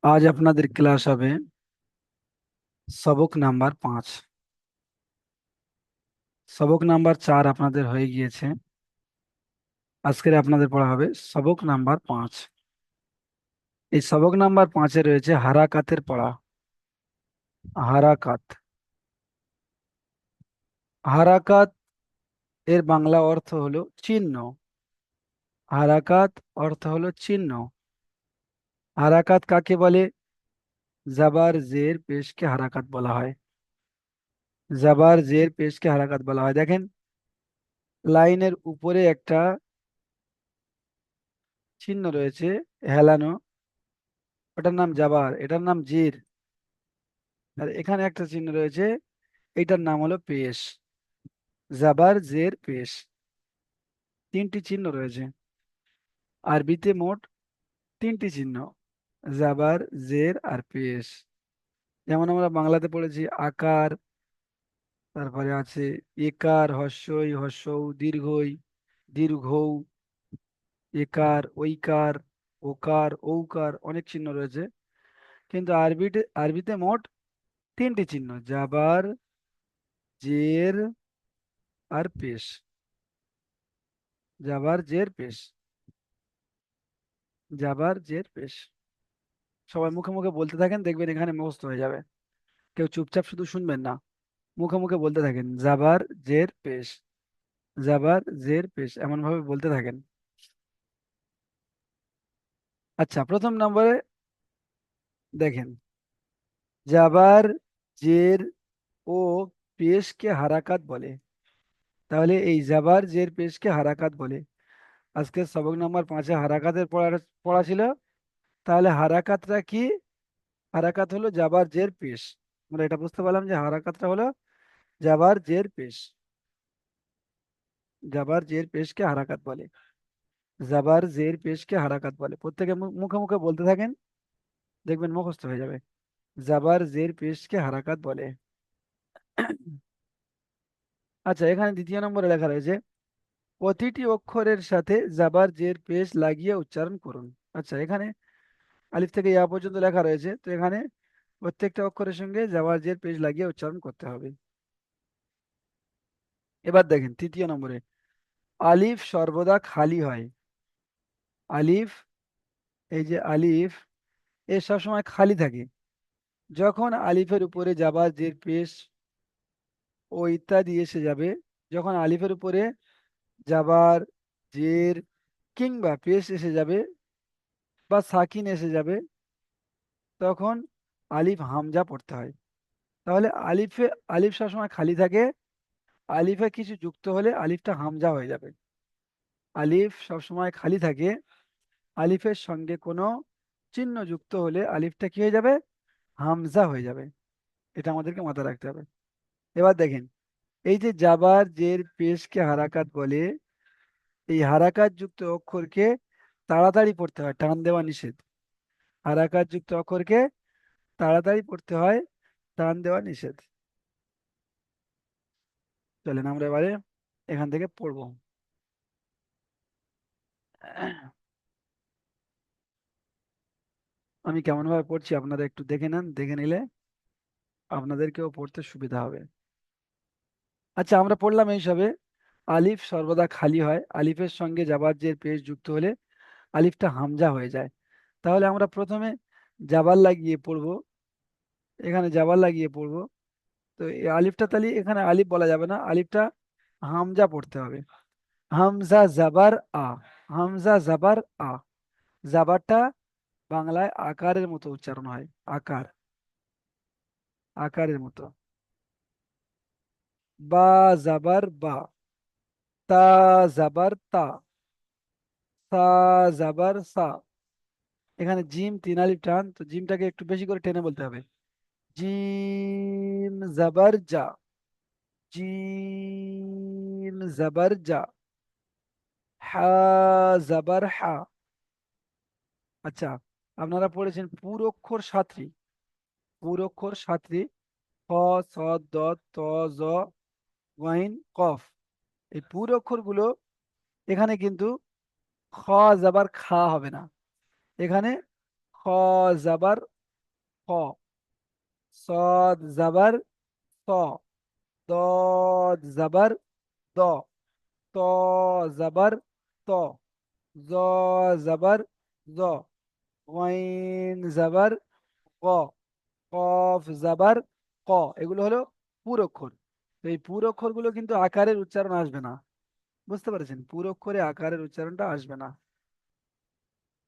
আজ আপনাদের ক্লাস হবে সবক নাম্বার 5। সবক নাম্বার 4 আপনাদের হয়ে গিয়েছে। আজকের আপনাদের পড়া হবে সবক নাম্বার 5। এই সবক নাম্বার 5-এ রয়েছে হারাকাতের পড়া। হারাকাত। হারাকাত এর বাংলা অর্থ হলো চিহ্ন। হারাকাত অর্থ হলো চিহ্ন। হারাকাত কাকে বলে? জাবার জের পেশকে হারাকাত বলা হয়। জাবার জের পেশকে হারাকাত বলা হয়। দেখেন, লাইনের উপরে একটা চিহ্ন রয়েছে, হেলানো। ওটার নাম জাবার, এটার নাম জির। আর এখানে একটা চিহ্ন রয়েছে, এটার নাম হলো পেশ। জাবার জের পেশ, তিনটি চিহ্ন রয়েছে। আরবিতে মোট তিনটি চিহ্ন, জাবার, জের আর পেশ। যেমন আমরা বাংলাতে পড়েছি আকার, তারপরে আছে একার, হস্যই, হস্যৌ, দীর্ঘই, দীর্ঘৌ, একার, ঐকার, ওকার, ঔকার, অনেক চিহ্ন রয়েছে। কিন্তু আরবিতে মোট তিনটি চিহ্ন, জাবার, জের আর পেশ। জাবার, জের, পেশ। জাবার, জের, পেশ। সবাই মুখে মুখে বলতে থাকেন, দেখবেন এখানে মুখস্থ হয়ে যাবে। কেউ চুপচাপ শুধু শুনবেন না, মুখে মুখে বলতে থাকেন জাবার, জের, পেশ। জাবার, জের, পেশ, এমন ভাবে বলতে থাকেন। আচ্ছা, প্রথম নম্বরে দেখেন, জাবার, জের ও পেশকে হারাকাত বলে। তাহলে এই জাবার, জের, পেশকে হারাকাত বলে। আজকে সবক নাম্বার 5-এ হারাকাতের পড়া ছিল। তাহলে হারাকাতটা কি? হারাকাত হলো জাবার, জের, পেশ। আমরা এটা বুঝতে পারলাম যে হারাকাতটা হলো জাবার, জের, পেশ। জাবার, জের, পেশকে হারাকাত বলে। জাবার, জের, পেশকে হারাকাত বলে। প্রত্যেকে মুখে মুখে বলতে থাকেন, দেখবেন মুখস্থ হয়ে যাবে। জাবার, জের, পেশকে হারাকাত বলে। আচ্ছা, এখানে দ্বিতীয় নম্বরে লেখা রয়েছে প্রতিটি অক্ষরের সাথে জাবার, জের, পেশ লাগিয়ে উচ্চারণ করুন। আচ্ছা, এখানে আলিফ থেকে ইয়া পর্যন্ত লেখা রয়েছে, তো এখানে প্রত্যেকটা অক্ষরের সঙ্গে জাবার, জের, পেশ লাগিয়ে উচ্চারণ করতে হবে। এবার দেখেন তৃতীয় নম্বরে, আলিফ সর্বদা খালি হয়। আলিফ, এই যে আলিফ, এ সবসময় খালি থাকে। যখন আলিফের উপরে জাবার, জের, পেশ ও ইত্যাদি এসে যাবে, যখন আলিফের উপরে জাবার, জের কিংবা পেশ এসে যাবে বা সাকিন এসে যাবে, তখন আলিফ হামজা পড়তে হয়। তাহলে আলিফ সবসময় খালি থাকে। আলিফে কিছু যুক্ত হলে আলিফটা হামজা হয়ে যাবে। আলিফ সবসময় খালি থাকে, আলিফের সঙ্গে কোনো চিহ্ন যুক্ত হলে আলিফটা কি হয়ে যাবে? হামজা হয়ে যাবে। এটা আমাদেরকে মাথায় রাখতে হবে। এবার দেখেন, এই যে জাবার, জের, পেশকে হারাকাত বলে, এই হারাকাত যুক্ত অক্ষরকে তাড়াতাড়ি পড়তে হয়, টান দেওয়া নিষেধ। হারাকাত যুক্ত অক্ষরকে তাড়াতাড়ি পড়তে হয়, টান দেওয়া নিষেধ। চলেন আমরা এবারে এখান থেকে পড়বো। আমি কেমন ভাবে পড়ছি আপনারা একটু দেখে নেন, দেখে নিলে আপনাদেরকেও পড়তে সুবিধা হবে। আচ্ছা, আমরা পড়লাম এইসবে, আলিফ সর্বদা খালি হয়, আলিফের সঙ্গে জাবার, জের, পেশ যুক্ত হলে আলিফটা হামজা হয়ে যায়। তাহলে আমরা প্রথমে জাবার লাগিয়ে পড়বো। এখানে জাবার লাগিয়ে পড়বো। তো এই আলিফটা, তাহলে এখানে আলিফ বলা যাবে না, আলিফটা হামজা পড়তে হবে। হামজা জাবার আ। হামজা জাবার আ। জাবারটা বাংলায় আকারের মতো উচ্চারণ হয়। আকার, আকারের মতো। বা জাবার বা। তা জাবার তা। সা জাবার সা। এখানে জিম তিন আলিফ টান, তো জিমটাকে একটু বেশি করে টেনে বলতে হবে। জিম জাবার জা। জিম জাবার জা। হা জাবার হা। আচ্ছা, আপনারা পড়েছেন পুরোক্ষর সাতরি। পুরোক্ষর সাতরি, খ, ছ, দ, ত, জ, ওয়াইন, কফ। এই পুরোক্ষরগুলো এখানে কিন্তু খ জাবার খা হবে না। এখানে খ জাবার খ, সদ জাবার স, দদ জাবার দ, ত জাবার ত, জ জাবার জ, গইন জাবার গ, কফ জাবার ক। এগুলো হলো পুরঅক্ষর। তো এই পুরঅক্ষর গুলো কিন্তু আকারের উচ্চারণ আসবে না। বুঝতে পেরেছেন, পুরঅক্ষরে আকারের উচ্চারণটা আসবে না।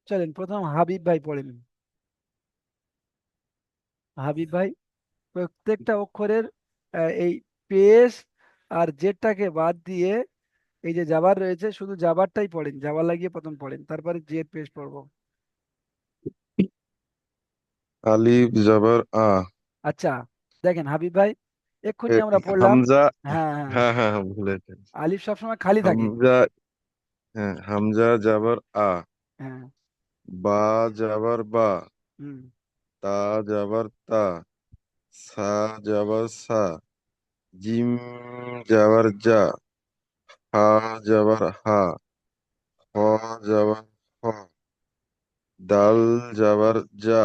চলেন প্রথম হাবিব ভাই পড়েন। হাবিব ভাই প্রত্যেকটা অক্ষরের এই পেশ আর জেডটাকে বাদ দিয়ে এই যে জাবার রয়েছে শুধু জাবারটাই পড়েন, জাবার লাগিয়ে প্রথম পড়েন, তারপরে জেড পেশ পড়বো। আলিফ জবর আ। আচ্ছা, দেখেন হাবিব ভাই, এক্ষুনি এ, আমরা পড়লাম। হামজা। হ্যাঁ হ্যাঁ, হ্যাঁ হ্যাঁ হ্যাঁ, ভুলে গেছি। আলিফ সবসময় খালি থাকে। হামজা। হ্যাঁ, হামজা জবর আ। হ্যাঁ। বা জবর বা। হুম। তা জবর তা। সা জবর সা। জিম জবর জা। হা জবর হা। হ জবর হ। দাল জবর জা।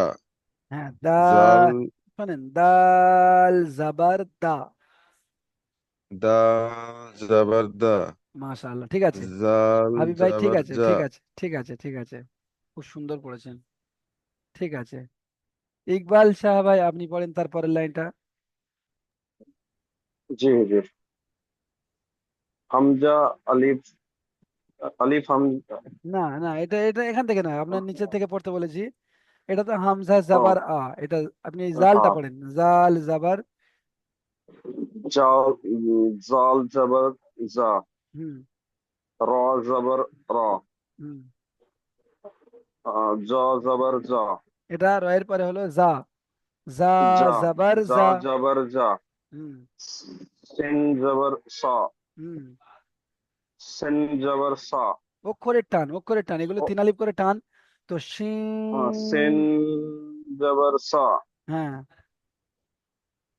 হ্যাঁ জাল। শোনেন, দাল জাবার দা। দাল জবর দা। মাশাআল্লাহ, ঠিক আছে। জাল হাবিব ভাই ঠিক জবর আছে, জা। ঠিক আছে, ঠিক আছে, ঠিক আছে, খুব সুন্দর পড়েছেন। ঠিক আছে, ইকবাল শাহ ভাই আপনি পড়েন তারপরের লাইনটা। জি জি। হামজা, আলিফ, আলিফ হাম। না না, এটা এটা এখান থেকে নয়, আপনার নিচে থেকে পড়তে বলেছি। এটা তো হামজা ও, জাবার আ। এটা আপনি জালটা হ্যাঁ। পড়েন, জাল জাবার। জাল, জাল জবর জা। হুম। র জবর র। হুম। জ জবর জা। এটা রয়ের পরে হলো জা, জা যা, জাবার যা জা। জবর যা। হুম। সিন জবর সা। হুম। সিন জবর সা। অক্ষরের টান, অক্ষরের টান, এগুলো ও, তিন আলিফ করে টান। তো শিন। সিন জবর সা। হ্যাঁ।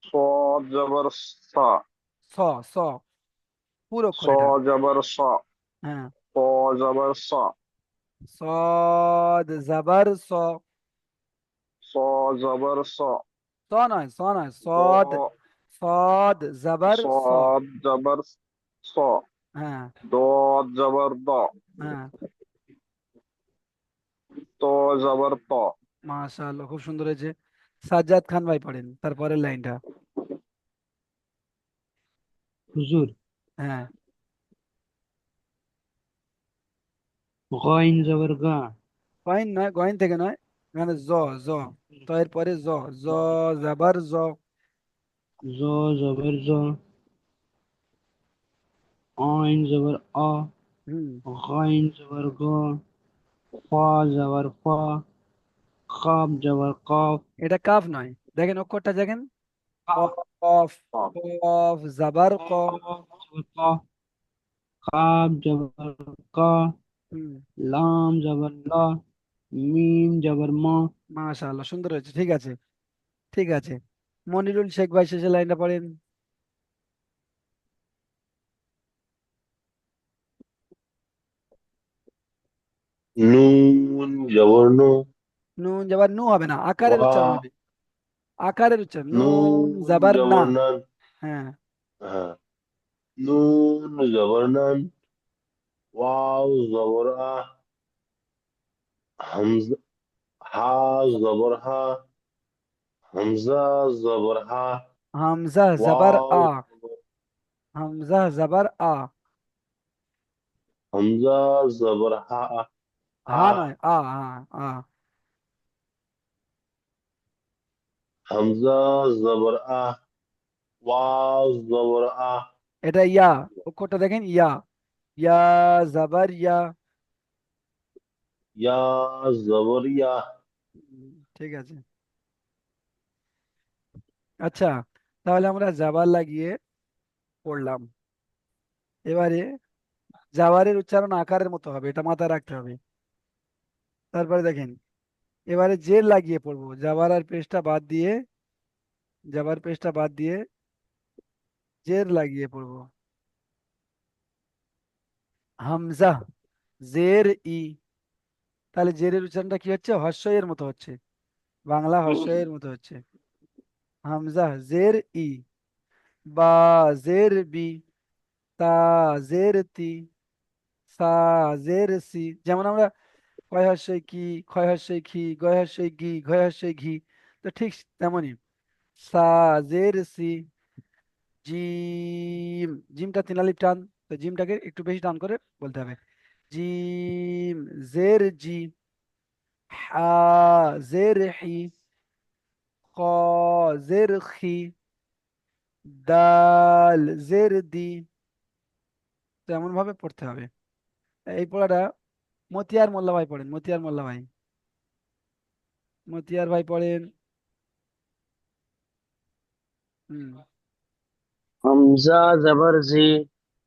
صاد জবর সা। স, স, পুরো স অক্ষর এটা। জবর সা। হ্যাঁ। প জবর সা। সদ জাবার স। স জবর সা। স নয়, স নয়, সদ। দ সদ জাবার স। صاد জবর স। হ্যাঁ। দদ জবর দ। হ্যাঁ। ত জবর ত। মাশাআল্লাহ, খুব সুন্দর হয়েছে। সাজ্জাদ খান ভাই পড়েন তারপরের লাইনটা। হুজুর, হ্যাঁ। গইন জবর গা। গয়েন নয়, গয়েন থেকে নয়, এখানে জ, জ, তো এর পরে জ, জ জাবার জ। জ জবর জ। আইন জবর আ। হুম। গাইন জবর গ। ফা জবর ফা। কাব জবর কাফ। এটা কাফ নয়, দেখেন অক্ষরটা দেখেন। কাফ কফ, কফ জাবার ক। জবর কা। কাব জবর কা। হুম। লাম জবর লা। মিম জবর মা। মাশাআল্লাহ, সুন্দর হয়েছে, ঠিক আছে, ঠিক আছে। মনিরুল শেখ ভাই শেষের লাইনটা পড়েন। নুন জবর নু। নুন জাবার নু হবে না, আকারের ওয়া। উচ্চারণ হবে। আকারের উচ্চারণ, নুন নুন জাবার না। জবর নান। হ্যাঁ। হ্যাঁ, নুন জবর নান। ওয়াও জবর আ। হামজা। হা জবর হা। হামজা জবর হা। হামজা জাবার ওয়াও আ। জবর। হামজা জাবার আ। হামজা জবর হা। হা আ। নয়, আ, আ, আ। হামজা জবর আ। ওয়াও জবর আ। এটা ইয়া, অক্ষরটা দেখেন, ইয়া, ইয়া জাবার ইয়া। ইয়া জবর ইয়া। ঠিক আছে। আচ্ছা, তাহলে আমরা জাবার লাগিয়ে পড়লাম। এবারে জাবারের উচ্চারণ আকারের মতো হবে, এটা মাথায় রাখতে হবে। তারপরে দেখেন, এবারে জের লাগিয়ে পড়বো, জাবার আর পেশটা বাদ দিয়ে, জাবার পেশটা বাদ দিয়ে জের লাগিয়ে পড়বো। হামজা, জের ই, তাহলে জেরের উচ্চারণটা কি হচ্ছে? হর্ষই এর মতো হচ্ছে, বাংলা হর্ষই এর মতো হচ্ছে। হামজা জের ই, বা জের বি, তা জের তি, সা জের সি। যেমন আমরা কয় হর্ষই কি, ক্ষয় হর্ষই খি, গয় হর্ষই গি, ঘয় হর্ষই ঘি, তো ঠিক তেমনই সা জের সি, জিম, জিমটা 3 আলিফ টান, তো জিমটাকে একটু বেশি টান করে বলতে হবে। জিম জের জি, হা জের হি, খ জের খি, দাল জের দি। তো এমন ভাবে পড়তে হবে। এই পড়াটা মতিয়ার মোল্লা ভাই পড়েন, মতিয়ার মোল্লা ভাই, মতিয়ার ভাই পড়েন। হুম, হামজা জবর জি।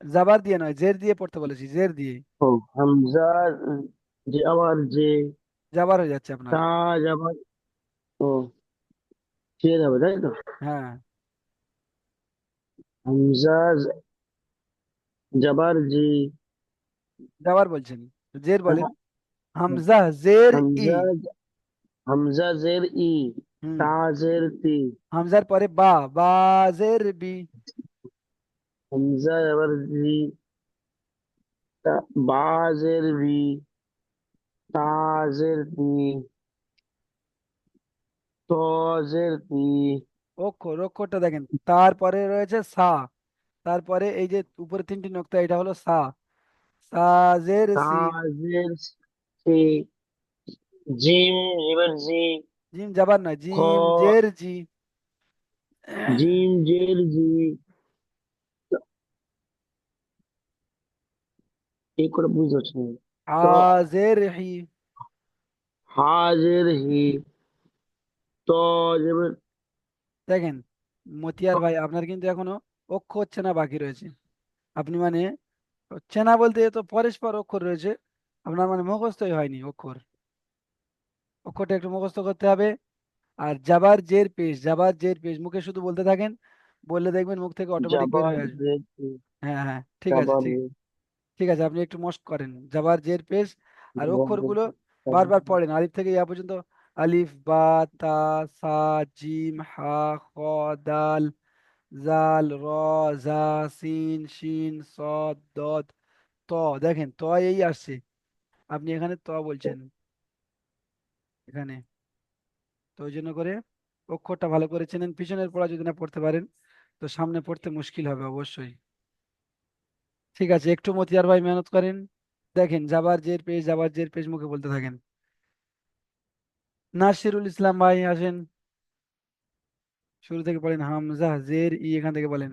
জাবার দিয়ে নয়, জের দিয়ে পড়তে বলেছি, জের দিয়ে। ও হামজা জবর জি। জাবার হয়ে যাচ্ছে আপনার। তা জবর ও কে যাবে তাই তো? হ্যাঁ, হামজা জবর জি। জাবার বলছেন, জের বলেন। হামজা জের ই। হামজা হামজা জের ই। হুম, তা জের তি। হামজার পরে বা, বা জের বি। হামজা জবর জি। বা জের বি। তা জের তি। ত জের তি। অক্ষর, অক্ষরটা দেখেন, তারপরে রয়েছে সা, তারপরে এই যে উপরে 3টি নোক্তা, এটা হলো সা, সা জের তা সি। জের সি। জিম এবার জি। জিম জাবার নয়, খ জিম জের জি। জিম জের জি। এই করে বুঝতে পারছি না। হা তো জের হি। হাজের হি। তো যেমন দেখেন মতিয়ার ভাই, আপনার কিন্তু এখনো অক্ষর হচ্ছে না, বাকি রয়েছে। আপনি মানে হচ্ছে না বলতে, এ তো পরস্পর অক্ষর রয়েছে, আপনার মানে মুখস্থই হয়নি অক্ষর। অক্ষরটা একটু মুখস্থ করতে হবে। আর জাবার জের পেশ, জাবার জের পেশ মুখে শুধু বলতে থাকেন, বললে দেখবেন মুখ থেকে অটোমেটিক বের জাবার হয়ে আসবে। জের হি। হ্যাঁ হ্যাঁ, ঠিক আছে, জাবার ঠিক, জের ঠিক আছে, আপনি একটু মস্ত করেন জাবার জের পেশ। আর জাবার জের অক্ষরগুলো হি। বারবার পড়েন আলিফ থেকে ইয়া পর্যন্ত। আলিফ, বা, তা, সা, জিম, হা, খ, দাল, জাল, র, জা, সিন, শিন, সদ, দদ, ত। দেখেন ত এই আসছে, আপনি এখানে ত বলছেন এখানে। তো ওই জন্য করে অক্ষরটা ভালো করে চেনেন, পিছনের পড়া যদি না পড়তে পারেন তো সামনে পড়তে মুশকিল হবে অবশ্যই। ঠিক আছে, একটু মতিয়ার ভাই মেহনত করেন। দেখেন জাবার জের পেশ, জাবার জের পেশ মুখে বলতে থাকেন। নাসিরুল ইসলাম ভাই আসেন, শুরু থেকে পড়েন, হামজা জের ই, এখান থেকে বলেন।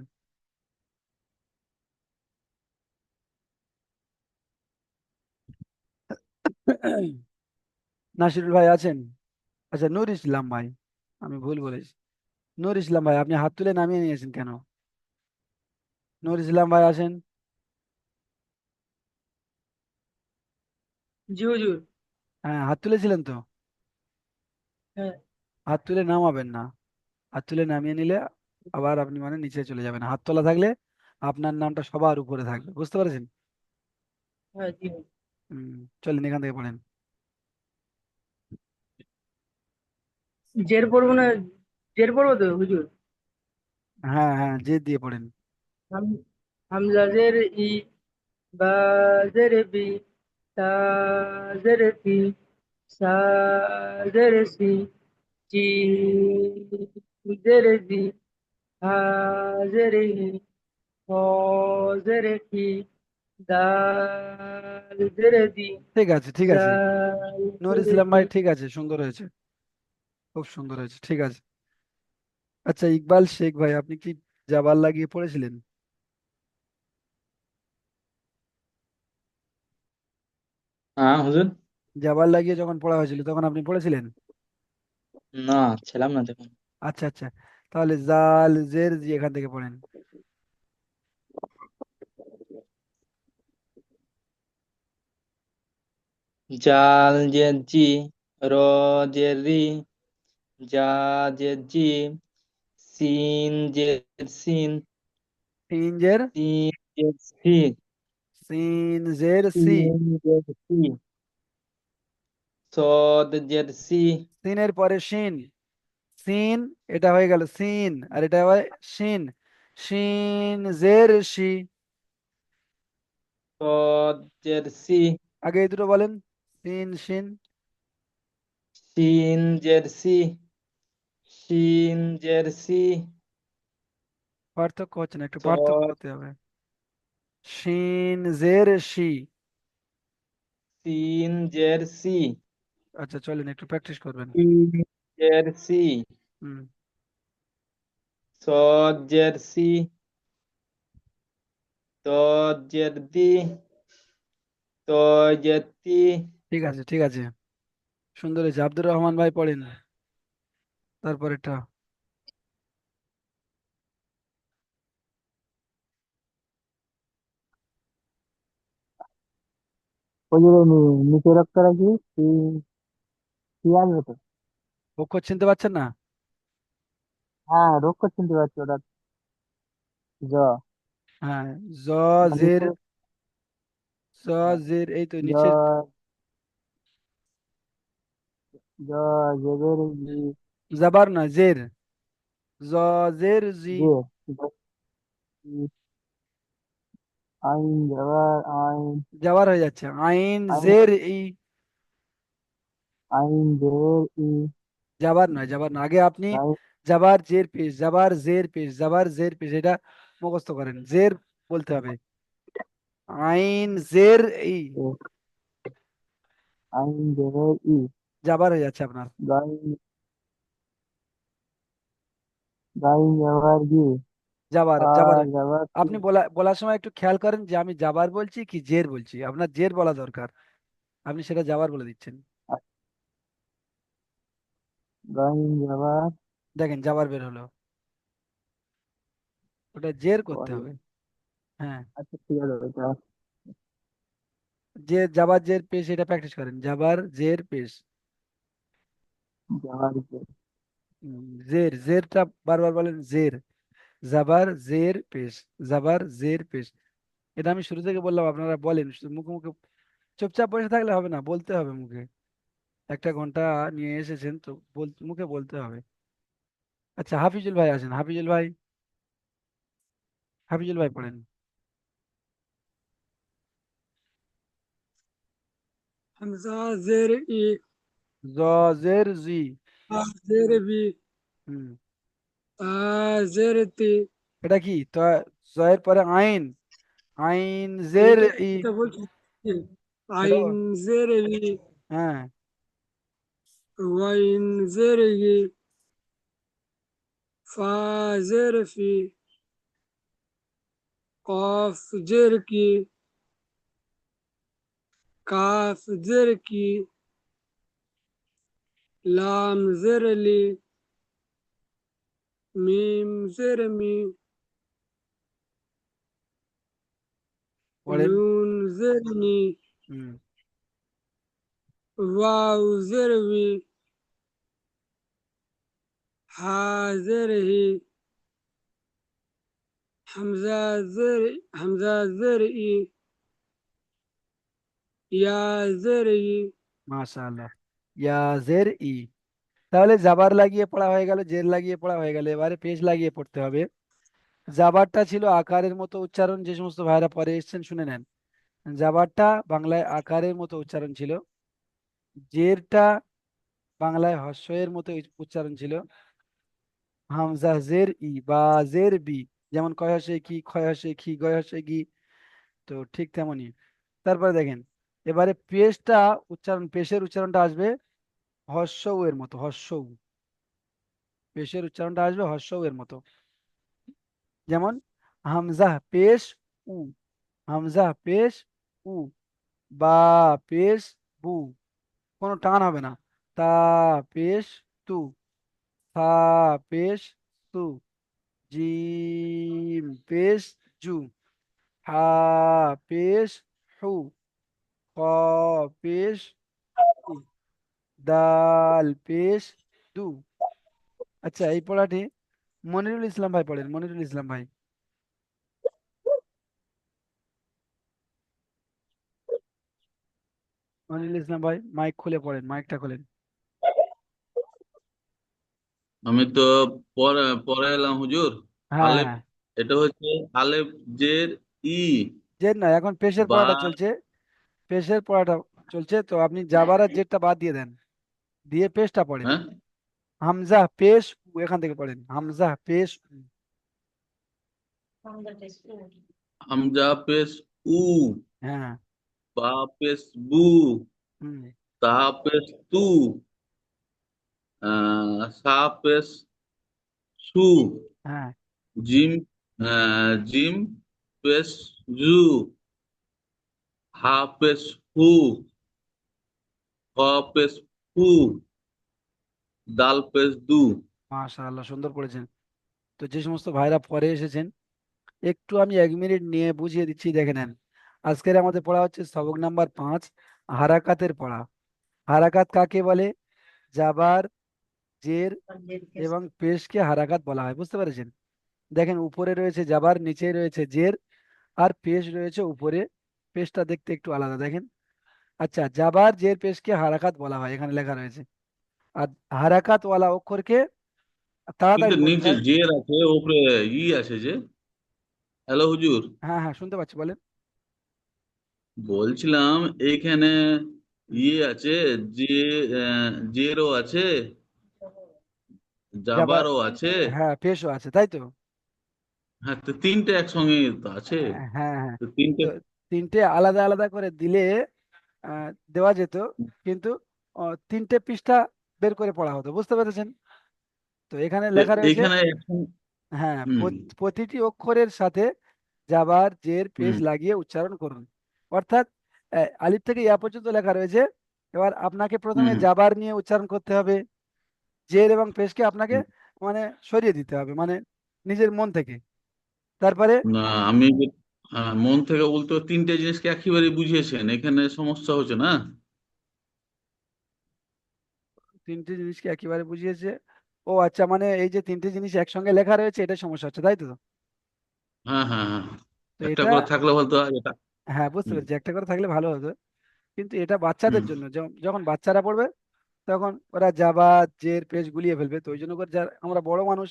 নাসিরুল ভাই আছেন? আচ্ছা, নূর ইসলাম ভাই, আমি ভুল বলেছি। নূর ইসলাম ভাই, আপনি হাত তুলে নামিয়ে নিয়েছেন কেন? নূর ইসলাম ভাই আসেন। জি হুজুর। হ্যাঁ, হাত তুলেছিলেন তো? হ্যাঁ। হাত তুলে নামাবেন না, হাত তুলে নামিয়ে নিলে আবার আপনি মানে নিচে চলে যাবেন। হাত তোলা থাকলে আপনার নামটা সবার উপরে থাকবে, বুঝতে পেরেছেন? হ্যাঁ জি হুজুর। হুম, চলেন এখান থেকে পড়েন। জের পড়বো না? জের পড়বো তো হুজুর? হ্যাঁ হ্যাঁ, জেদ দিয়ে পড়েন। হাম- হামজা জের ই, বা জের বি, তা জের তি, সা জের সি, জিম জের জি, হা জের হি, খ জের কি, দাল জের দি, ঠিক আছে, ঠিক আছে, জাল নূর জের ইসলাম কি। ভাই, ঠিক আছে, সুন্দর হয়েছে, খুব সুন্দর হয়েছে, ঠিক আছে। আচ্ছা ইকবাল শেখ ভাই, আপনি কি জাবাল লাগিয়ে পড়েছিলেন? হ্যাঁ হুজুর। জাবাল লাগিয়ে যখন পড়া হয়েছিল তখন আপনি পড়েছিলেন? না, ছিলাম না তখন। আচ্ছা আচ্ছা, তাহলে জাল জের জি, এখান থেকে পড়েন। জাল জের জি, র জের রি, জা জের জি, সিন জের সিন, সিন জের, সিন জের সি, সিন জের সি, সিন জের সি, সদ জের সি, সিনের পরে শিন, সিন, এটা হয়ে গেল সিন, আর এটা হয় শিন, শিন জের শি। সদ জের সি, আগে এই দুটো বলেন, সিন শিন। শিন জের সি, শিন জের সি, পার্থক্য হচ্ছে না, একটু পার্থক্য সদ করতে হবে। শিন জের শি। সিন জের সি, আচ্ছা চলেন একটু প্র্যাকটিস করবেন। শিন জের সি, হুম। সদ জের সি, দদ জের দি, ত জের তি, ঠিক আছে ঠিক আছে, সুন্দর হয়েছে। আব্দুর রহমান ভাই পড়েন তারপরেরটা। ওই যে নিচের অক্ষরটা কি সি, সি আসবে তো? অক্ষর চিনতে পারছেন না? হ্যাঁ রক্ষর চিনতে পারছি, ওটা জ। হ্যাঁ, জ না, জের, জ হ্যাঁ, জের, এই তো জ, নিচের। জ জেবের জি, জাবার না, জের, জ জের জি। জে, জ, ই, আইন জবর আইন, জাবার হয়ে যাচ্ছে, আইন আইন, জের ই। আইন জের ই, জাবার নয়, জাবার না, আগে আপনি আইন, জাবার জের পেশ, জাবার জের পেশ, জাবার জের পেশ, এটা মুখস্থ করেন, জের বলতে হবে। আইন জের ই, এ, আইন জের ই, জাবার হয়ে যাচ্ছে আপনার। গাইন, গাইন জবর জি, জাবার আ জাবার। জবর তি, আপনি বলার সময় একটু খেয়াল করেন যে আমি জাবার বলছি কি জের বলছি, আপনার জের বলা দরকার, আপনি সেটা জাবার বলে দিচ্ছেন। গাইন জবর দেখেন জাবার বের হলো, ওটা জের করতে ওয়াই। হবে। হ্যাঁ, আচ্ছা ঠিক আছে ওইটা, যে জাবার জের পেশ, এটা প্র্যাকটিস করেন, জাবার জের পেশ। জবর জি, জের, জেরটা বারবার বলেন, জের, জাবার জের পেশ, জাবার জের পেশ। এটা আমি শুরু থেকে বললাম, আপনারা বলেন, শুধু মুখে মুখে চুপচাপ বসে থাকলে হবে না, বলতে হবে মুখে। একটা ঘন্টা নিয়ে এসেছেন তো, মুখে বলতে হবে। আচ্ছা হাফিজুল ভাই আছেন, হাফিজুল ভাই, হাফিজুল ভাই পড়েন। হামজা জের ই, জ জের জি। হা জের বি, হুম। তা জের তি। এটা কি তো, জয়ের পরে আইন, আইন জের এইটা ই। এটা বলছি, এটা আইন জের ই, হ্যাঁ, ওয়াইন জের ই, ফা জের ফি, কফ জের কি, কাফ জের কি, লাম জের লি, মিম জের মি, পড়েন। নুন জের নি, হুম। ওয়াও জের উই, হা জের হি, হামজা জের, হামজা জের ই, ইয়া জের ই। মাশাআল্লাহ, ইয়া জের ই। তাহলে জাবার লাগিয়ে পড়া হয়ে গেল, জের লাগিয়ে পড়া হয়ে গেল, এবারে পেশ লাগিয়ে পড়তে হবে। জাবারটা ছিল আকারের মতো উচ্চারণ, যে সমস্ত ভাইরা পরে এসেছেন শুনে নেন। জাবারটা বাংলায় আকারের মতো উচ্চারণ ছিল, জেরটা বাংলায় হর্ষের মতো উচ্চারণ ছিল। হামজা জের ই বা জের বি, যেমন কয় হর্ষে কি, ক্ষয় হর্ষে কি, গয় হর্ষে গি, তো ঠিক তেমনই। তারপরে দেখেন, এবারে পেশটা উচ্চারণ, পেশের উচ্চারণটা আসবে হর্ষ উ এর মতো, হর্ষ উ, পেশের উচ্চারণটা আসবে হর্ষ উ এর মতো। যেমন হামজা পেশ উ, হামজা পেশ উ, বা পেশ বু, কোনো টান হবে না। তা পেশ তু, থা পেশ তু, জিম পেশ জু, হা পেশ হু, খ পেশ ই, দাল পেশ দু। আচ্ছা এই পড়াটি মনিরুল ইসলাম ভাই পড়েন, মনিরুল ইসলাম ভাই। অনিল ইসলাম ভাই মাইক খুলে পড়েন, মাইকটা খোলেন। আমি তো পরে পরে এলাম হুজুর। হ্যাঁ আলেফ, হ্যাঁ, এটা হচ্ছে আলেফ জের ই জের না, এখন পেশের বা। পড়াটা চলছে, পেশের পড়াটা চলছে, তো আপনি জাবার আর জেরটা বাদ দিয়ে দেন, দিয়ে পেশটা পড়েন। হ্যাঁ, হামজা পেশ উ, এখান থেকে পড়েন হামজা পেশ উ। হামজা পেশ উ, হ্যাঁ। বা পেশ বু, হুম। তা পেশ তু, সা পেশ সু, হ্যাঁ জিম জিম পেশ জু, হা পেশ হু, হ পেশ হু, দাল পেশ দু। মাশাআল্লাহ, সুন্দর পড়েছেন। তো যে সমস্ত ভাইরা পরে এসেছেন, একটু আমি 1 মিনিট নিয়ে বুঝিয়ে দিচ্ছি, দেখে নেন। আজকের আমাদের পড়া হচ্ছে সবক নাম্বার 5, হারাকাতের পড়া। হারাকাত কাকে বলে? জাবার, জের এবং পেশকে হারাকাত বলা হয়, বুঝতে পেরেছেন? দেখেন, উপরে রয়েছে জাবার, নিচে রয়েছে জের, আর পেশ রয়েছে উপরে। পেশটা দেখতে একটু আলাদা, দেখেন। আচ্ছা, জাবার জের পেশকে হারাকাত বলা হয়, এখানে লেখা রয়েছে। আর হারাকাত ওয়ালা অক্ষরকে কিন্তু তাড়াতাড়ি পড়তে নিচে হয়। জের আছে, উপরে ই আছে যে। হ্যালো হুজুর, হ্যাঁ হ্যাঁ, শুনতে পাচ্ছি, বলেন। বলছিলাম এইখানে আছে, যে জেরও আছে, জাবার, জাবারও আছে। হ্যাঁ পেশও আছে, তাই তো? হ্যাঁ, তো তিনটে একসঙ্গে তো আছে। হ্যাঁ হ্যাঁ। তো তিনটে। তো তিনটে আলাদা আলাদা করে দিলে দেওয়া যেত, কিন্তু তিনটে পৃষ্ঠা বের করে পড়া হতো, বুঝতে পেরেছেন? তো এখানে তো লেখা রয়েছে, এইখানে হ্যাঁ, হুম প্রতিটি অক্ষরের সাথে জাবার জের পেশ হুম লাগিয়ে উচ্চারণ করুন। অর্থাৎ আলিফ থেকে ইয়া পর্যন্ত লেখা রয়েছে। এবার আপনাকে প্রথমে হুম জাবার নিয়ে উচ্চারণ করতে হবে, জের এবং পেশকে আপনাকে হুম। মানে সরিয়ে দিতে হবে, মানে নিজের মন থেকে। তারপরে না, মন থেকে বলতে তিনটে জিনিসকে একেবারে বুঝিয়েছেন, এখানে সমস্যা হচ্ছে না। তিনটে জিনিসকে একেবারে বুঝিয়েছে। ও আচ্ছা, মানে এই যে তিনটে জিনিস একসঙ্গে লেখা রয়েছে, এটা সমস্যা হচ্ছে, তাই তো? হ্যাঁ হ্যাঁ হ্যাঁ, তো একটা এটা, করে থাকলে বলতো এটা। হ্যাঁ বুঝতে হুম পেরেছি, একটা করে থাকলে ভালো হতো। কিন্তু এটা বাচ্চাদের হুম জন্য, যখন বাচ্চারা পড়বে তখন ওরা জাবা জের পেজ গুলিয়ে ফেলবে, তো ওই জন্য করে আমরা বড় মানুষ,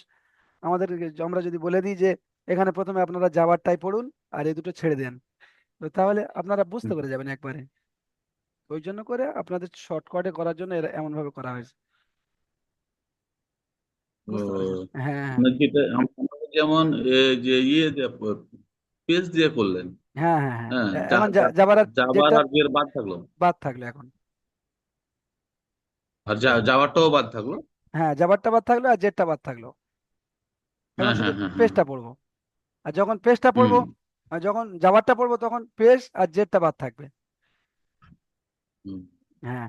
আমাদের আমরা যদি বলে দিই যে এখানে প্রথমে আপনারা জাবারটাই পড়ুন আর এই দুটো ছেড়ে দেন, তো তাহলে আপনারা বুঝতে হুম। পেরে যাবেন একবারে। ওই জন্য করে আপনাদের শর্টকাটে করার জন্য এমন ভাবে করা হয়েছে, বুঝতে পেরেছেন? ও, হ্যাঁ মানে যেটা আমাদের যেমন যে পেজ দিয়ে করলেন। হ্যাঁ হ্যাঁ হ্যাঁ। হ্যাঁ, এখন যাবার আর যাবার যেটা আর জের বাদ থাকলো, বাদ থাকলো এখন। আর যাওয়ারটাও বাদ থাকলো। হ্যাঁ, জাবারটা বাদ থাকলো আর জেরটা বাদ থাকলো। এখন হ্যাঁ শুধু হ্যাঁ হ্যাঁ হ্যাঁ। পেজটা পড়বো, আর যখন পেজটা হুম পড়বো, আর যখন জাবারটা পড়বো তখন পেজ আর জেরটা বাদ থাকবে। হুম হ্যাঁ।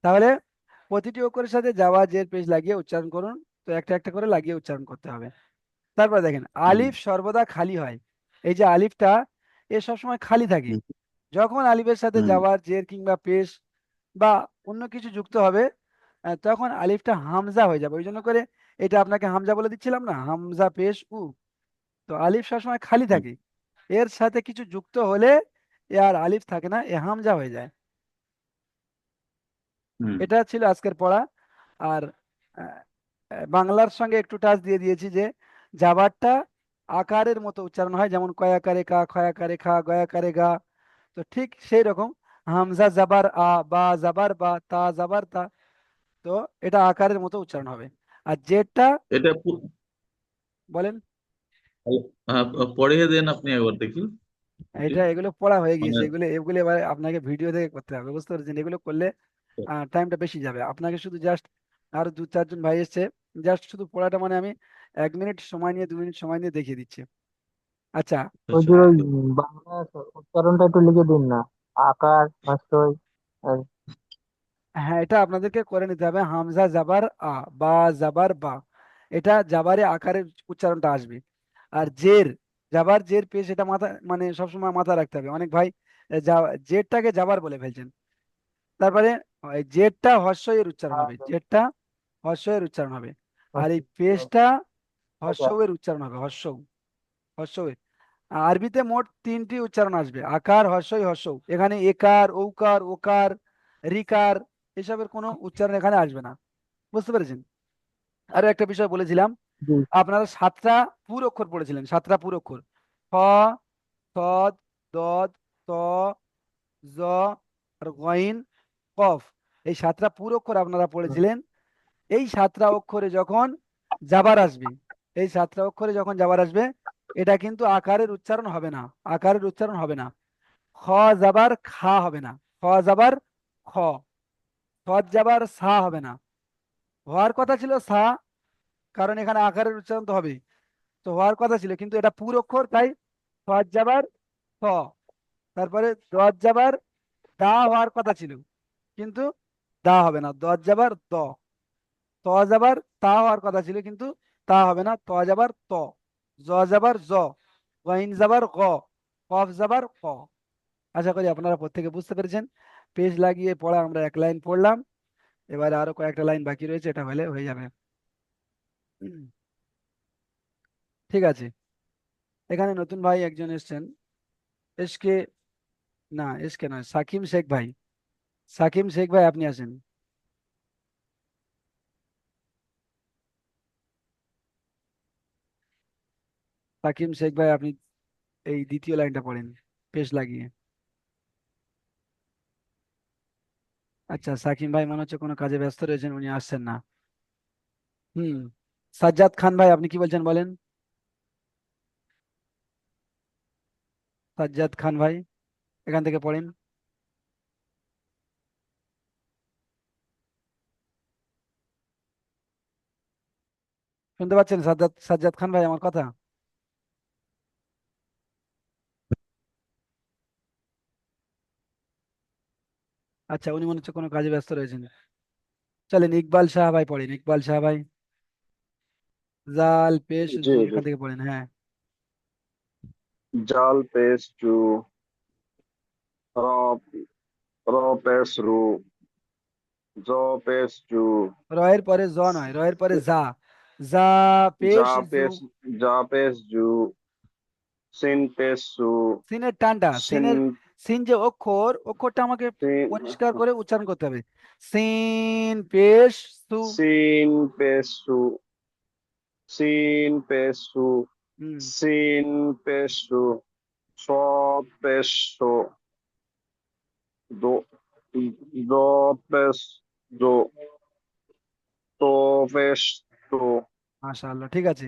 তাহলে প্রতিটি অক্ষরের সাথে জাবা জের পেজ লাগিয়ে উচ্চারণ করুন। তো একটা একটা করে লাগিয়ে উচ্চারণ করতে হবে। তারপর দেখেন, হুম আলিফ সর্বদা খালি হয়। এই যে আলিফটা, এ সবসময় খালি থাকে। হুম যখন আলিফের সাথে হুম জাবার জের কিংবা পেশ বা অন্য কিছু যুক্ত হবে, তখন আলিফটা হামজা হয়ে যাবে। ওই জন্য করে এটা আপনাকে হামজা বলে দিচ্ছিলাম না, হামজা পেশ উ। তো আলিফ সবসময় খালি হুম থাকে, এর সাথে কিছু যুক্ত হলে এ আর আলিফ থাকে না, এ হামজা হয়ে যায়। হুম এটা ছিল আজকের পড়া। আর আহ, বাংলার সঙ্গে একটু টাচ দিয়ে দিয়েছি যে জাবারটা আকারের মতো উচ্চারণ হয়, যেমন কয়াকারে কা, খয়াকারে খা, গয়াকারে গা। তো ঠিক সেই রকম হামজা জাবার আ, বা জাবার বা, তা জাবার তা। তো এটা আকারের মতো উচ্চারণ হবে। আর জেডটা, এটা বলেন। পড়িয়ে দেন আপনি একবার দেখি ওকে। এগুলো পড়া হয়ে মানে গিয়েছে, এগুলো এগুলো এবার আপনাকে ভিডিও দেখে করতে হবে, বুঝতে পারছেন? এগুলো করলে টাইমটা বেশি যাবে আপনাকে, শুধু জাস্ট আর দু চারজন ভাই এসছে, জাস্ট শুধু পড়াটা, মানে আমি 1 মিনিট সময় নিয়ে 2 মিনিট সময় নিয়ে দেখিয়ে দিচ্ছি। আচ্ছা। আচ্ছা ওই আহ, বাংলা উচ্চারণটা একটু লিখে দিন না, আকার হ্রস্বই আর হ্যাঁ, এটা আপনাদেরকে করে নিতে হবে, হামজা জাবার আ, বা জাবার বা, এটা জাবারে আকারে উচ্চারণটা আসবে। আর জের, জাবার জের পেশ, এটা মাথা, মানে সবসময় মাথা রাখতে হবে। অনেক ভাই জেরটাকে জাবার বলে ফেলছেন। তারপরে ওই জেডটা হর্ষয়ের উচ্চারণ হবে, জেডটা হর্ষয়ের উচ্চারণ হবে। আর এই পেশটা হর্ষয়ের উচ্চারণ হবে, হর্ষয়ের। আরবিতে মোট 3টি উচ্চারণ আসবে, আকার হর্ষই হর্ষৌ। এখানে একার, ঔকার, ওকার, রিকার, এসবের কোনো উচ্চারণ এখানে আসবে না। বুঝতে পেরেছেন? আরো একটা বিষয় বলেছিলাম, জি আপনারা 7টা পুর অক্ষর পড়েছিলেন, 7টা পুর অক্ষর, খ, সদ, দদ, ত, জ, আর গইন, কফ। এই 7টা পুর অক্ষর আপনারা পড়েছিলেন। এই 7টা অক্ষরে যখন জাবার আসবে, এই 7টা অক্ষরে যখন জাবার আসবে, এটা কিন্তু আকারের উচ্চারণ হবে না, আকারের উচ্চারণ হবে না। খ জাবার খা হবে না, খ জাবার খ, সদ জাবার সা হবে না। হওয়ার কথা ছিল সা, কারণ এখানে আকারের উচ্চারণ তো হবে, তো হওয়ার কথা ছিল, কিন্তু এটা পুর অক্ষর, তাই সদ জাবার স, তারপরে দদ জাবার দা হওয়ার কথা ছিল, কিন্তু দা হবে না, দদ জাবার দ, ত যাবার তা হওয়ার কথা ছিল, কিন্তু তা হবে না, ত যাবার ত, জ যাবার জ, গইন যাবার গ, কফ যাবার ক। আশা করি আপনারা প্রত্যেকে বুঝতে পেরেছেন। পেজ লাগিয়ে পড়া আমরা 1 লাইন পড়লাম, এবারে আরো কয়েকটা লাইন বাকি রয়েছে, এটা হলে হয়ে যাবে। উম, ঠিক আছে। এখানে নতুন ভাই একজন এসছেন, এসকে, না এসকে নয়, সাকিম শেখ ভাই। সাকিম শেখ ভাই, আপনি আসেন। সাকিম শেখ ভাই, আপনি এই দ্বিতীয় লাইনটা পড়েন পেজ লাগিয়ে। আচ্ছা, সাকিম ভাই মনে হচ্ছে কোনো কাজে ব্যস্ত রয়েছেন, উনি আসছেন না। হুম, সাজ্জাদ খান ভাই, আপনি কি বলছেন বলেন। সাজ্জাদ খান ভাই, এখান থেকে পড়েন। শুনতে পাচ্ছেন সাজ্জাদ সাজ্জাদ খান ভাই আমার কথা? আচ্ছা, উনি মনে হচ্ছে কোনো কাজে ব্যস্ত রয়েছেন। চলেন ইকবাল শাহ ভাই পড়েন, ইকবাল শাহ ভাই, জাল পেশ জি জু, জি। এখান থেকে পড়েন, হ্যাঁ। জাল পেশ জু, র র পেশ রু, জ পেশ জু, রয়ের পরে জ নয়, রয়ের পরে যা, যা যা পেশ জু। পেশ যা পেশ জু, সিন পেশ সু, সিনের টানটা, সিন সিনের, সিন যে অক্ষর, অক্ষরটা আমাকে সিন পরিষ্কার করে উচ্চারণ করতে হবে। সিন পেশ সু। সিন পেশ সু, সিন পেশ সু, হুম, সিন পেশ সু, স পেশ সো, দো দো পেশ দো, তো পেশ তো। মাশাআল্লাহ, ঠিক আছে,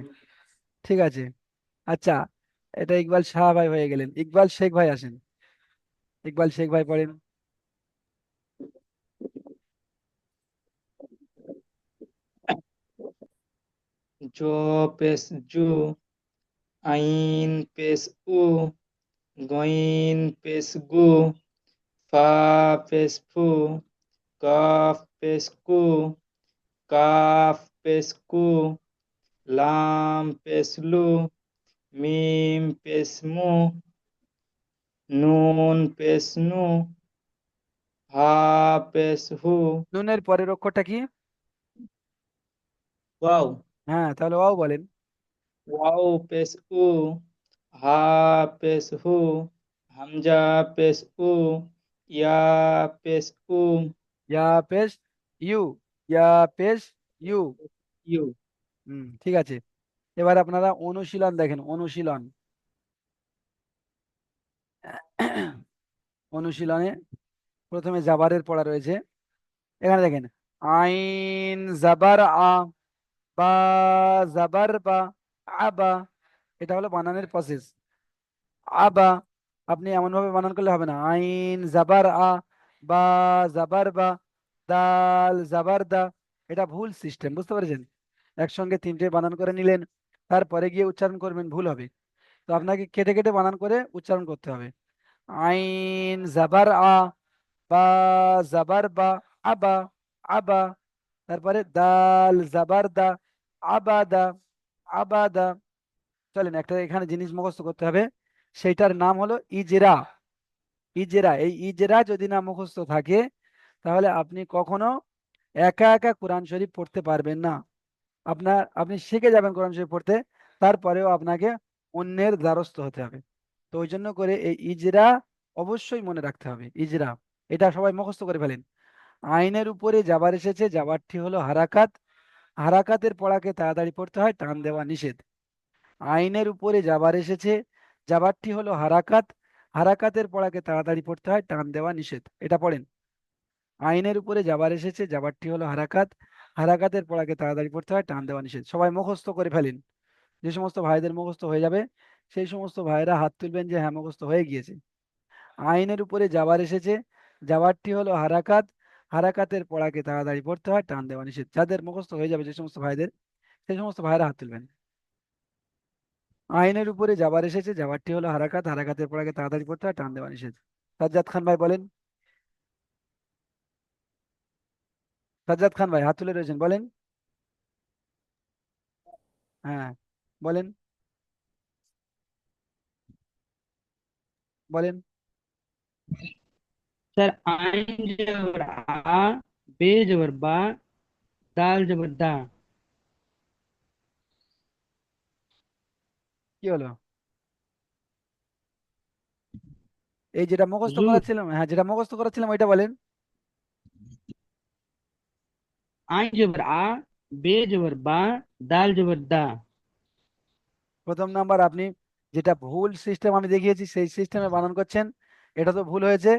ঠিক আছে। আচ্ছা, এটা ইকবাল শাহ ভাই হয়ে গেলেন, ইকবাল শেখ ভাই আসেন, ইকবাল শেখ ভাই পড়েন। জ পেশ জু, আইন পেশ উ, গইন পেশ গু, ফা পেশ ফু, কাফ পেশ কু, কাফ পেশ কু, লাম পেশ লু, মিম পেশ মু, নুন পেশ নু, হা পেশ হু, নুনের পরের অক্ষরটা কি? ওয়াও, হ্যাঁ, তাহলে ওয়াও বলেন। ওয়াও পেশ উ, হা পেশ হু, হামজা পেশ উ, ইয়া পেশ উ, ইয়া পেশ ইউ, ইয়া পেশ ইউ। ইউ। ঠিক আছে। এবার আপনারা অনুশীলন দেখেন, অনুশীলন। অনুশীলনে প্রথমে জাবারের পড়া রয়েছে, এখানে দেখেন, আইন জাবার আ, বা জাবার বা, আবা, এটা হলো বানানের প্রসেস। আবা, আপনি এমন ভাবে বানান করলে হবে না, আইন জাবার আ, বা জাবার বা, দাল জাবার দা, এটা ভুল সিস্টেম, বুঝতে পেরেছেন? একসঙ্গে 3টে বানান করে নিলেন, তারপরে গিয়ে উচ্চারণ করবেন, ভুল হবে। তো আপনাকে কেটে কেটে বানান করে উচ্চারণ করতে হবে। আইন জাবার আ, বা জাবার বা, আবা, আবা, তারপরে দাল জাবার দা, আবাদা, আবাদা। চলেন একটা এখানে জিনিস মুখস্থ করতে হবে, সেইটার নাম হলো ইজরা। ইজরা, এই ইজরা যদি না মুখস্থ থাকে, তাহলে আপনি কখনো একা একা কোরআন শরীফ পড়তে পারবেন না। আপনি শিখে যাবেন কোরআন শরীফ পড়তে, তারপরেও আপনাকে অন্যের দ্বারস্থ হতে হবে। তো ওই জন্য করে এই ইজরা অবশ্যই মনে রাখতে হবে, ইজরা, এটা সবাই মুখস্থ করে ফেলেন। আইনের উপরে জাবার এসেছে, জাবারটি হলো হারাকাত, হারাকাতের পড়াকে তাড়াতাড়ি পড়তে হয়, টান দেওয়া নিষেধ। আইনের উপরে জাবার এসেছে, জাবারটি হলো হারাকাত, হারাকাতের পড়াকে তাড়াতাড়ি পড়তে হয়, টান দেওয়া নিষেধ। এটা পড়েন। আইনের উপরে জাবার এসেছে, জাবারটি হলো হারাকাত, হারাকাতের পড়াকে তাড়াতাড়ি পড়তে হয়, টান দেওয়া নিষেধ। সবাই মুখস্থ করে ফেলেন। যে সমস্ত ভাইদের মুখস্থ হয়ে যাবে সেই সমস্ত ভাইরা হাত তুলবেন যে হ্যাঁ মুখস্থ হয়ে গিয়েছে। আইনের উপরে জাবার এসেছে, জাবারটি হলো হারাকাত, হারাকাতের পড়াকে তাড়াতাড়ি পড়তে হয়, টান দেওয়া নিষেধ। যাদের মুখস্থ হয়ে যাবে যে সমস্ত ভাইদের, সেই সমস্ত ভাইরা হাত তুলবেন। আইনের উপরে জাবার এসেছে, জাবারটি হলো হারাকাত, হারাকাতের পড়াকে তাড়াতাড়ি পড়তে হয়, টান দেওয়া নিষেধ। সাজ্জাদ খান ভাই বলেন। সাজ্জাদ খান ভাই হাত তুলে রয়েছেন, বলেন। হ্যাঁ বলেন, বলেন। স্যার আইন জবর আ, বে জবর বা, দাল জবর দা। কি হলো? এই যেটা মুখস্থ হুজুর, করাচ্ছিলাম, হ্যাঁ যেটা মুখস্থ করাচ্ছিলাম ওইটা বলেন। আইন জবর আ, বে জবর বা, দাল জবর দা। প্রথম নাম্বার আপনি যেটা ভুল সিস্টেম আমি দেখিয়েছি সেই সিস্টেমে বানান করছেন, এটা তো ভুল হয়েছে।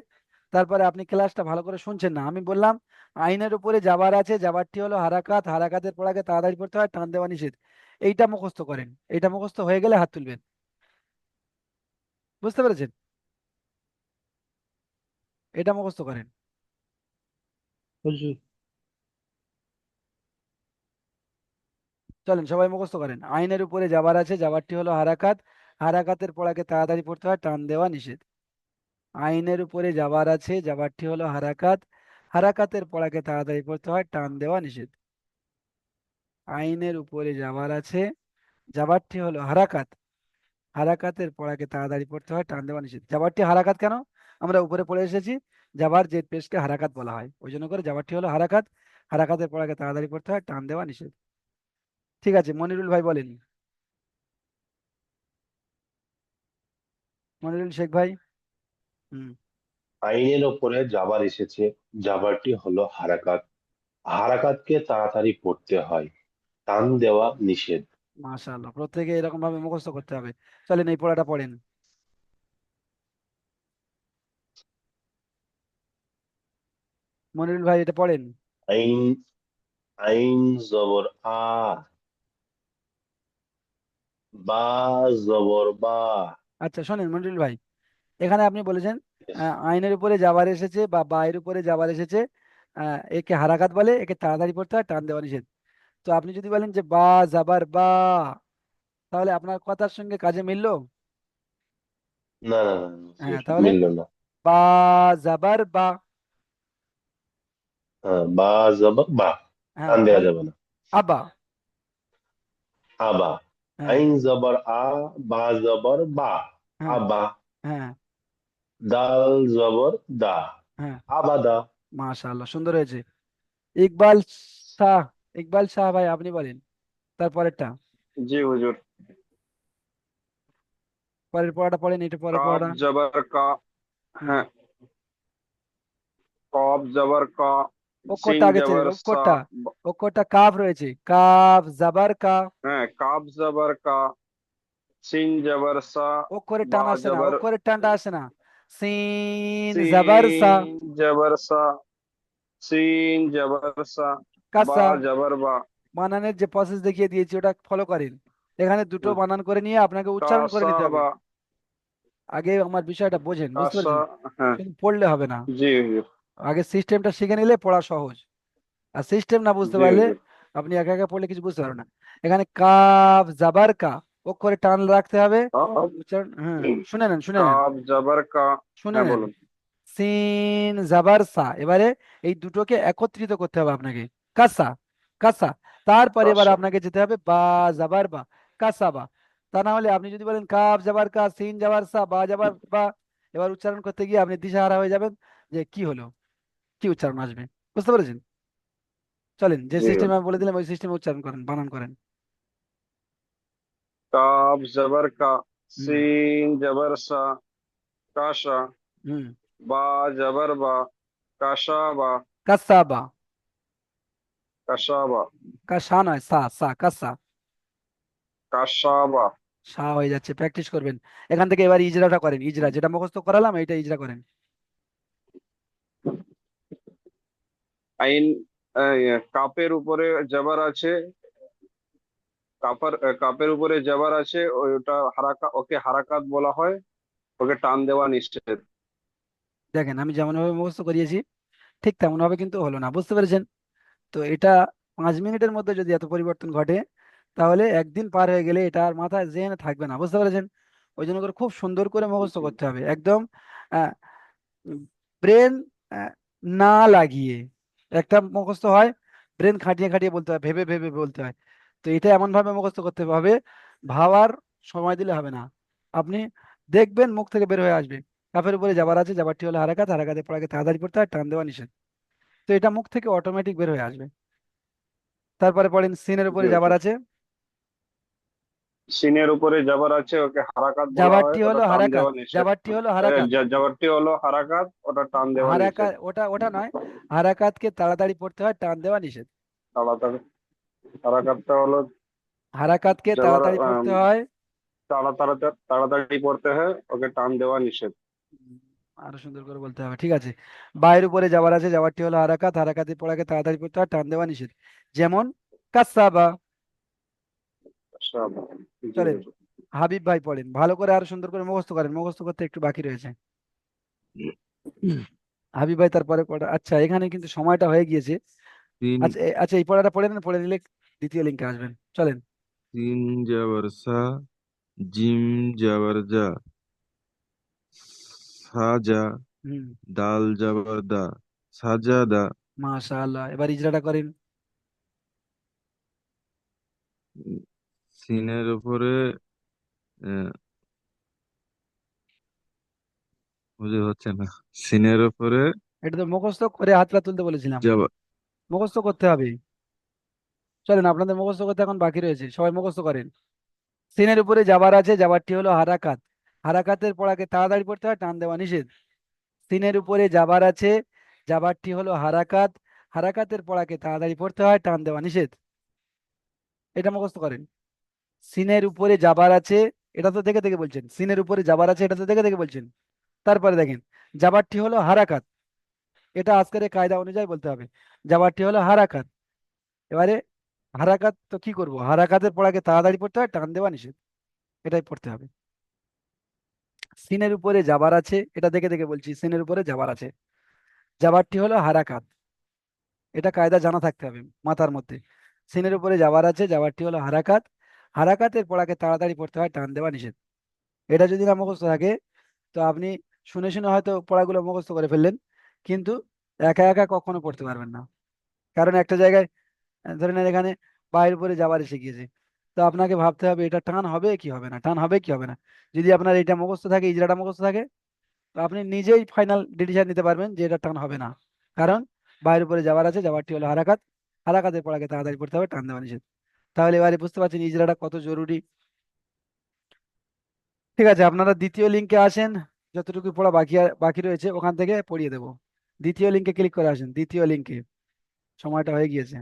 তারপরে আপনি ক্লাসটা ভালো করে শুনছেন না। আমি বললাম আইনের উপরে জাবার আছে, জাবারটি হলো হারাকাত, হারাকাতের পড়াকে তাড়াতাড়ি পড়তে হয়, টান দেওয়া নিষেধ। এইটা মুখস্থ করেন। এইটা মুখস্থ হয়ে গেলে হাত তুলবেন। বুঝতে পেরেছেন? এটা মুখস্থ করেন। হুজুর, চলেন সবাই মুখস্থ করেন। আইনের উপরে জাবার আছে, জাবারটি হলো হারাকাত, হারাকাতের পড়াকে তাড়াতাড়ি পড়তে হয়, টান দেওয়া নিষেধ। আইনের উপরে জাবার আছে, জাবারটি হলো হারাকাত, হারাকাতের পড়াকে তাড়াতাড়ি পড়তে হয়, টান দেওয়া নিষেধ। আইনের উপরে জাবার আছে, জাবারটি হলো হারাকাত, হারাকাতের পড়াকে তাড়াতাড়ি পড়তে হয়, টান দেওয়া নিষেধ। জাবারটি হারাকাত কেন? আমরা উপরে পড়ে এসেছি জাবার যে পেশকে হারাকাত বলা হয়, ওই জন্য করে জাবারটি হলো হারাকাত, হারাকাতের পড়াকে তাড়াতাড়ি পড়তে হয়, টান দেওয়া নিষেধ। ঠিক আছে, মনিরুল ভাই বলেন। মনিরুল শেখ ভাই। হুম। আইনের ওপরে জাবার এসেছে, জাবারটি হলো হারাকাত, হারাকাতকে তাড়াতাড়ি পড়তে হয়, টান দেওয়া নিষেধ। মাশাআল্লাহ, প্রত্যেকে এরকম ভাবে মুখস্থ করতে হবে। চলেন এই পড়াটা পড়েন। মনিরুল ভাই এটা পড়েন। আইন, আইন জবর আ, বা জবর বা। আচ্ছা শোনেন মনিরুল ভাই, এখানে আপনি বলেছেন আইনের উপরে যাবার এসেছে বা বায়ের উপরে যাবার এসেছে, একে হারাকাত বলে, একে তাড়াতাড়ি পড়তে হয়, টান দেওয়া নিষেধ। তো আপনি যদি বলেন যে বা জাবার বা, তাহলে আপনার কথার সঙ্গে কাজে মিললো? না না না না, হ্যাঁ হুজুর, তাহলে মিলল না। বা জাবার বা। হ্যাঁ, বা জবর বা, হ্যাঁ টান দেওয়া তাহলে যাবে না। আবা। আবা, হ্যাঁ আইন জবর আ, বা জবর বা, হ্যাঁ আবা। হ্যাঁ দাল জবর দা, হ্যাঁ। আবাদা। মাশাআল্লাহ, সুন্দর হয়েছে। ইকবাল শাহ, ইকবাল শাহ ভাই আপনি বলেন তারপরেরটা। জি হুজুর। পরের পড়াটা পড়েন, এটা পরের কাব পড়াটা। জবর কা, হুম। হ্যাঁ, কব জবর কা, সিন অক্ষরটা আগে ছেড়ে জবর দিন, সা, অক্ষরটা, অক্ষরটা কাফ রয়েছে, কাফ জাবার কা। হ্যাঁ, কাব জবর কা, সিন জবর সা, অক্ষরের বা টান আসে না, জবর অক্ষরের টানটা আসে না। সিন জাবার সা, সিন জবর সা, সিন জবর সা, বা কাসা। জবর বা, বানানের যে প্রসেস দেখিয়ে দিয়েছি ওটা ফলো করেন। এখানে দুটো বানান করে নিয়ে আপনাকে উচ্চারণ করে কাসা নিতে হবে। বা, আগে আমার বিষয়টা বোঝেন, বুঝতে কাসা, পেরেছেন? হ্যাঁ, শুধু পড়লে হবে না, জি হুজুর, আগে সিস্টেমটা শিখে নিলে পড়া সহজ। আর সিস্টেম না বুঝতে জি পারলে হুজুর। আপনি একা একা পড়লে কিছু বুঝতে পারবেন না। এখানে কাফ জাবার কা, অক্ষরে টান রাখতে হবে। কাব, উচ্চারণ, হ্যাঁ শুনে নেন, শুনে নেন, কাব জবর কা, শুনে হ্যাঁ নেন। বলুন। সিন জাবার সা, এবারে এই দুটোকে একত্রিত করতে হবে আপনাকে। কাসা, কাসা। তারপরে এবার কাসা, আপনাকে যেতে হবে বা জাবার বা, কাসা বা। তা না হলে আপনি যদি বলেন কাফ জাবার কা, সিন জাবার সা, বা জাবার বা, এবার উচ্চারণ করতে গিয়ে আপনি দিশাহারা হয়ে যাবেন যে কি হলো, কি উচ্চারণ আসবে। বুঝতে পেরেছেন? চলেন যে জি সিস্টেম হুজুর। আমি বলে দিলাম ওই সিস্টেমে উচ্চারণ করেন, বানান করেন। কাব জবর কা, হুম সিন জবর সা, কাশা, হুম বা জবর বা, কাশা বা, কাসাবা, কাসাবা, কাসা নয়, সা সা, কাসা। কাসাবা, সা হয়ে যাচ্ছে, প্র্যাকটিস করবেন। এখান থেকে এবার ইজরাটা করেন, ইজরা যেটা মুখস্থ করালাম এটা ইজরা করেন। আইন। কাপের উপরে জবর আছে, কাপের উপরে জবর আছে, ওটা ওকে হারাকাত বলা হয়, ওকে টান দেওয়া নিষেধ। দেখেন আমি যেমন ভাবে মুখস্থ করিয়েছি ঠিক তেমন ভাবে কিন্তু হলো না, বুঝতে পেরেছেন? তো এটা 5 মিনিটের মধ্যে যদি এত পরিবর্তন ঘটে তাহলে একদিন পার হয়ে গেলে এটা আর মাথায় জেনে থাকবে না, বুঝতে পেরেছেন? ওই জন্য করে খুব সুন্দর করে মুখস্থ করতে হবে একদম, ব্রেন না লাগিয়ে। একটা মুখস্থ হয় ব্রেন খাটিয়ে খাটিয়ে বলতে হয়, ভেবে ভেবে বলতে হয়। তো এটা এমন ভাবে মুখস্থ করতে হবে, ভাবার সময় দিলে হবে না। আপনি দেখবেন মুখ থেকে বের হয়ে আসবে, কাফের উপরে যাবার আছে, যাবারটি হলো হারাকাত, হারাকাতের পর আগে তাড়াতাড়ি পড়তে হয়, টান দেওয়া নিষেধ। তো এটা মুখ থেকে অটোমেটিক বের হয়ে আসবে। তারপরে পড়েন সিনের জি উপরে যাবার হুজুর। আছে, সিনের উপরে জবর আছে, ওকে হারাকাত বলা হয়, যাবারটি ওটা হলো টান হারাকাত, দেওয়া নিষেধ। যাবারটি হলো হারাকাত। জবরটি হলো হারাকাত, ওটা টান দেওয়া নিষেধ। হারাকাত ওটা ওটা নয়, হারাকাতকে তাড়াতাড়ি পড়তে হয়, টান দেওয়া নিষেধ। তাড়াতাড়ি, হারাকাতটা হলো হারাকাতকে জবর, তাড়াতাড়ি পড়তে হয়। তাড়াতাড়ি পড়তে হয়, ওকে টান দেওয়া নিষেধ। উম, আরো সুন্দর করে বলতে হবে, ঠিক আছে। বাইরের উপরে যাবার আছে, যাবারটি হলো হারাকাত, হারাকাতের পড়াকে তাড়াতাড়ি পড়তে হয়, টান দেওয়া নিষেধ। যেমন কাসাবা। কাসাবা। জি চলেন হুজুর। হাবিব ভাই পড়েন, ভালো করে আরো সুন্দর করে মুখস্থ করেন, মুখস্থ করতে একটু বাকি রয়েছে। হাবিব ভাই তারপরে পড়া, আচ্ছা এখানে কিন্তু সময়টা হয়ে গিয়েছে। তিন আচ্ছা আচ্ছা এই পড়াটা পড়ে নেন, পড়ে নিলে দ্বিতীয় লিঙ্কে আসবেন। চলেন। তিন জবর সা, জিম জবর জা, সাজা, হুম, দাল জবর দা, সাজাদা। মাশাআল্লাহ, এবার ইজরাটা করেন। উম, সিনের উপরে আহ, বুঝে হচ্ছে না। সিনের উপরে এটা তো মুখস্থ করে হাতটা তুলতে বলেছিলাম, জবর, মুখস্থ করতে হবে। চলেন আপনাদের মুখস্থ করতে এখন বাকি রয়েছে, সবাই মুখস্থ করেন। সিনের উপরে যাবার আছে, যাবারটি হলো হারাকাত, হারাকাতের পড়াকে তাড়াতাড়ি পড়তে হয়, টান দেওয়া নিষেধ। সিনের উপরে যাবার আছে, যাবারটি হলো হারাকাত, হারাকাতের পড়াকে তাড়াতাড়ি পড়তে হয়, টান দেওয়া নিষেধ। এটা মুখস্থ করেন। সিনের উপরে যাবার আছে, এটা তো দেখে দেখে বলছেন, সিনের উপরে যাবার আছে এটা তো দেখে দেখে বলছেন। তারপরে দেখেন যাবারটি হলো হারাকাত, এটা আজকের এই কায়দা অনুযায়ী বলতে হবে, যাবারটি হলো হারাকাত। এবারে হারাকাত তো কি করব, হারাকাতের পড়াকে তাড়াতাড়ি পড়তে হয়, টান দেওয়া নিষেধ, এটাই পড়তে হবে। সিনের উপরে যাবার আছে, এটা দেখে দেখে বলছি, সিনের উপরে যাবার আছে, যাবারটি হলো হারাকাত, এটা কায়দা জানা থাকতে হবে মাথার মধ্যে। সিনের উপরে যাবার আছে, যাবারটি হলো হারাকাত, হারাকাতের পড়াকে তাড়াতাড়ি পড়তে হয়, টান দেওয়া নিষেধ। এটা যদি না মুখস্থ থাকে তো আপনি শুনে শুনে হয়তো পড়াগুলো মুখস্থ করে ফেললেন, কিন্তু একা একা কখনো পড়তে পারবেন না। কারণ একটা জায়গায় ধরে নেন এখানে পায়ের উপরে যাবার এসে গিয়েছে, তো আপনাকে ভাবতে হবে এটা টান হবে কি হবে না, টান হবে কি হবে না। যদি আপনার এটা মুখস্থ থাকে, ইজরাটা মুখস্থ থাকে, তো আপনি নিজেই ফাইনাল ডিসিশন নিতে পারবেন যে এটা টান হবে না। কারণ বাইরের উপরে যাবার আছে, যাবারটি হলো হারাকাত, হারাকাতের পড়াকে তাড়াতাড়ি পড়তে হবে, টান দেওয়া নিষেধ। তাহলে এবারে বুঝতে পারছেন ইজরাটা কত জরুরি। ঠিক আছে, আপনারা দ্বিতীয় লিঙ্কে আসেন, যতটুকু পড়া বাকি রয়েছে ওখান থেকে পড়িয়ে দেবো। দ্বিতীয় লিঙ্কে ক্লিক করে আসেন, দ্বিতীয় লিঙ্কে, সময়টা হয়ে গিয়েছে।